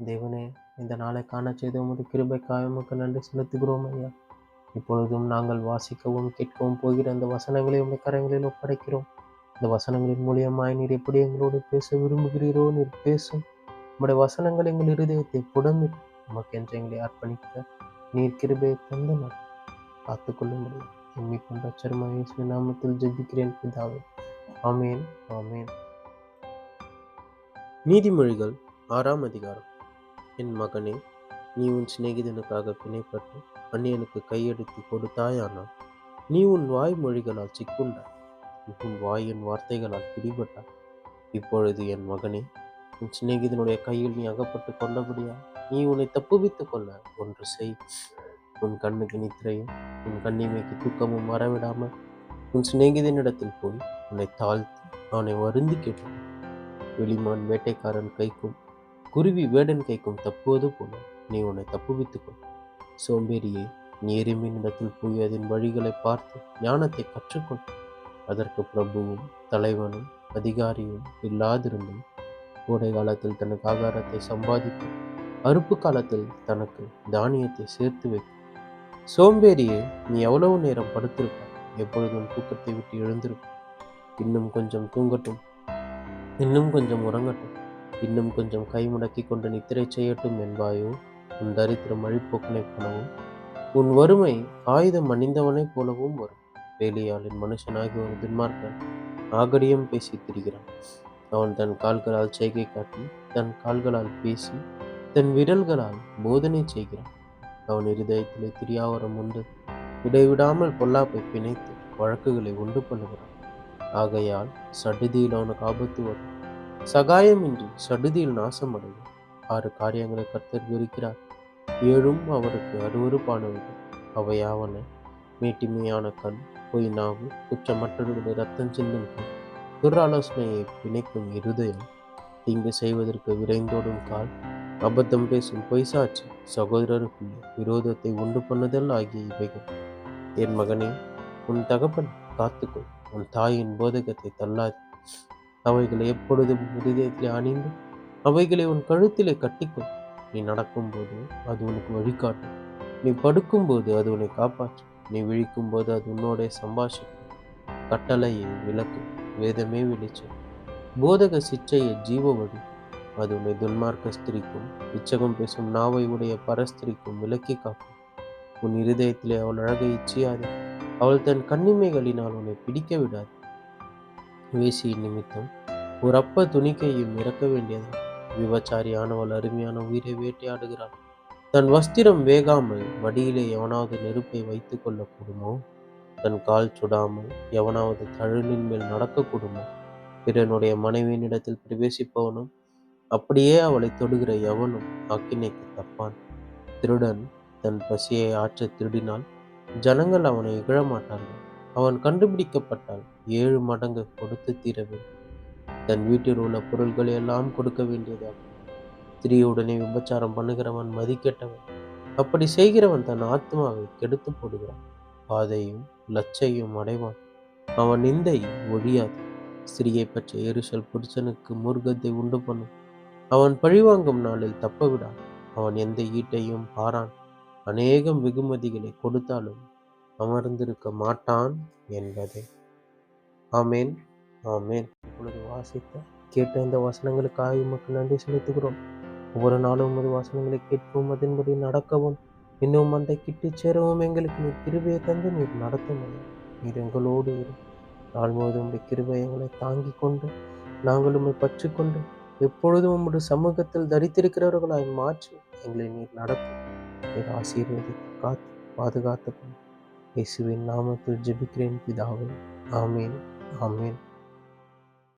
தேவனே, இந்த நாளை காண செய்த உமது கிருபைக்காக உமக்கு நன்றி செலுத்துகிறோம் ஐயா. இப்பொழுதும் நாங்கள் வாசிக்கவும் கேட்கவும் போகிற அந்த வசனங்களை உம்முடைய கரங்களில் ஒப்படைக்கிறோம். இந்த வசனங்களின் மூலியமாய் நீர் எப்படி எங்களோடு பேச விரும்புகிறீரோ நீர் பேசும். உம்முடைய வசனங்கள் எங்கள் இருதயத்தை புடமிட்டு உமக்கென்று எங்களை அர்ப்பணிக்க நீர் கிருபையை தந்து காத்துக்கொள்ளும் முடியும். எண்ணிக்கொண்ட அச்சரமாக இயேசுவின் நாமத்தில் ஜெபிக்கிறேன் பிதாவே. ஆமேன், ஆமேன். நீதிமொழிகள் 6ஆம் அதிகாரம். என் மகனே, நீ உன் சிநேகிதனுக்காக பிணைப்பட்டு அந்நியனுக்கு கையெடுத்து கொடுத்தாயானால் நீ உன் வாய் மொழிகளால் சிக்குண்டாய், உன் வாயின் வார்த்தைகளால் பிடிபட்டாய். இப்பொழுது என் மகனே, உன் சிநேகிதனுடைய கையில் நீ அகப்பட்டு கொண்டபடியா நீ உன்னை தப்புவித்துக் கொள்ள ஒன்று செய். உன் கண்ணுக்கு நித்திரையும் உன் கண்ணிமைக்கு தூக்கமும் வரவிடாமல் உன் சிநேகிதனிடத்தில் போய் உன்னை தாழ்த்தி அவனை வருந்தி கேட்டு, வெளிமான் வேட்டைக்காரன் கைக்கும் குருவி வேடன் கைக்கும் தப்புவது போல நீ உன்னை தப்புவித்துக்கொள். சோம்பேறியே, நீ எறும்பினிடத்தில் போய் அதன் வழிகளை பார்த்து ஞானத்தை கற்றுக்கொள். அதற்கு பிரபுவும் தலைவனும் அதிகாரியும் இல்லாதிருந்தும் கோடை காலத்தில் தனக்கு ஆகாரத்தை சம்பாதித்து அறுப்பு காலத்தில் தனக்கு தானியத்தை சேர்த்து வைக்கும். சோம்பேறியே, நீ எவ்வளவு நேரம் படுத்திருப்பாய்? எப்பொழுதும் தூக்கத்தை விட்டு எழுந்திருப்பாய். இன்னும் கொஞ்சம் தூங்கட்டும், இன்னும் கொஞ்சம் உறங்கட்டும், இன்னும் கொஞ்சம் கை முடக்கி கொண்டு நித்திரை செய்யட்டும் என்பாயோ? உன் தரித்திரம் அழிப்போக்கனைப் போலவும் உன் வறுமை ஆயுதம் அணிந்தவனைப் போலவும் வரும். வேலையாளின் மனுஷனாகி ஒரு துன்மார்க்கன் ஆகடியம் பேசி திரிகிறான். அவன் தன் கால்களால் செய்கை காட்டி தன் கால்களால் பேசி தன் விரல்களால் போதனை செய்கிறான். அவன் இருதயத்திலே திரியாவரம் உண்டு, இடைவிடாமல் பொல்லாப்பை பிணைத்து வழக்குகளை உண்டு பண்ணுகிறான். ஆகையால் சடுதியில் அவனுக்கு ஆபத்து வரும், சகாயமின்றி சடுதியில் நாசமடையும். 6 காரியங்களை கர்த்தர் வெறுக்கிறார், 7 அவருக்கு அருவருப்பானவைகள். அவையாவன: மேட்டிமையான கண், பொய் நாவு, குற்றமற்றவர்களுடைய இரத்தம் சிந்தும் கண், துராலோசனையை பிணைக்கும் இருதயம், தீங்கு செய்வதற்கு விரைந்தோடும் கால், அபத்தம் பேசும் பொய்சாட்சி, சகோதரருக்குள்ளே விரோதத்தை உண்டு பண்ணுதல் ஆகிய இவைகள். என் மகனே, உன் தகப்பன் காத்துக்கொள், உன் தாயின் போதகத்தை தள்ளாது. அவைகளை எப்பொழுதும் இருதயத்திலே அணிந்து அவைகளை உன் கழுத்திலே கட்டிக்கொள். நீ நடக்கும்போது அது உனக்கு வழிகாட்டும், நீ படுக்கும்போது அது உன்னை காப்பாற்றும், நீ விழிக்கும்போது அது உன்னோட சம்பாஷிக்கும். கட்டளையை விளக்கு, வேதமே வெளிச்சம், போதக சிச்சையை ஜீவ வழி. அது உன்னை துன்மார்க்க ஸ்திரிக்கும் இச்சகம் பேசும் நாவை உடைய பரஸ்திரிக்கும் விலக்கி காக்கும். உன் இருதயத்திலே அவள் அழகை இச்சியாது, அவள் தன் கண்ணிமைகளினால் உன்னை பிடிக்க விடாது. வேசியின் நிமித்தம் ஒரு அப்ப துணிக்கையும் இறக்க வேண்டியது. விபச்சாரியானவள் அருமையான உயிரை வேட்டையாடுகிறாள். தன் வஸ்திரம் வேகாமல் மடியிலே எவனாவது நெருப்பை வைத்துக் கொள்ளக்கூடுமோ? தன் கால் சுடாமல் எவனாவது தழலின் மேல் நடக்கக்கூடுமோ? பிறனுடைய மனைவியினிடத்தில் பிரவேசிப்பவனும் அப்படியே அவளை தொடுகிற எவனும் ஆக்கினைக்கு தப்பான். திருடன் தன் பசியை ஆற்ற திருடினால் ஜனங்கள் அவனை இகழமாட்டார்கள். அவன் கண்டுபிடிக்கப்பட்டால் 7 மடங்கு கொடுத்து தீர வேண்டும். தன் வீட்டில் உள்ள பொருள்களை எல்லாம் கொடுக்க வேண்டியதாகும். ஸ்திரீயுடனே விபச்சாரம் பண்ணுகிறவன் மதிக்கெட்டவன். அப்படி செய்கிறவன் தன் ஆத்மாவை கெடுத்து போடுகிறான், பாதையும் லட்சையும் அடைவான். அவன் நிந்தை ஒழியாது. ஸ்திரியை பற்றிய எரிச்சல் புருஷனுக்கு மூர்க்கத்தை உண்டு பண்ணும். அவன் பழிவாங்கும் நாளில் தப்ப விடான். அவன் எந்த ஈட்டையும் பாரான், அநேகம் வெகுமதிகளை கொடுத்தாலும் அமர்ந்திருக்க மாட்டான் என்பதே. ஆமேன், ஆமேன். இப்பொழுது வாசித்த கேட்ட இந்த வசனங்களுக்காக உமக்கு நன்றி செலுத்துகிறோம். ஒவ்வொரு நாளும் உமது வசனங்களை கேட்கவும் அதன்படி நடக்கவும் இன்னும் அந்த கிட்டி சேரவும் எங்களுக்கு நீர் கிருபையை தந்து நீர் நடத்தும். நீர் எங்களோடு இரு. நாள் முழுவதும் உடைய கிருபை எங்களை தாங்கி கொண்டு நாங்கள் உண்மை பற்றி கொண்டு எப்பொழுதும் உம்முடைய சமூகத்தில் தரித்திருக்கிறவர்களாய் மாற்றி எங்களை நீர் நடத்தும். நீர் ஆசீர்வதித்து காத்து பாதுகாத்து கொண்டு இயேசுவின் நாமத்தில் ஜெபிக்கிறேன் பிதாவே. ஆமேன், ஆமேன்.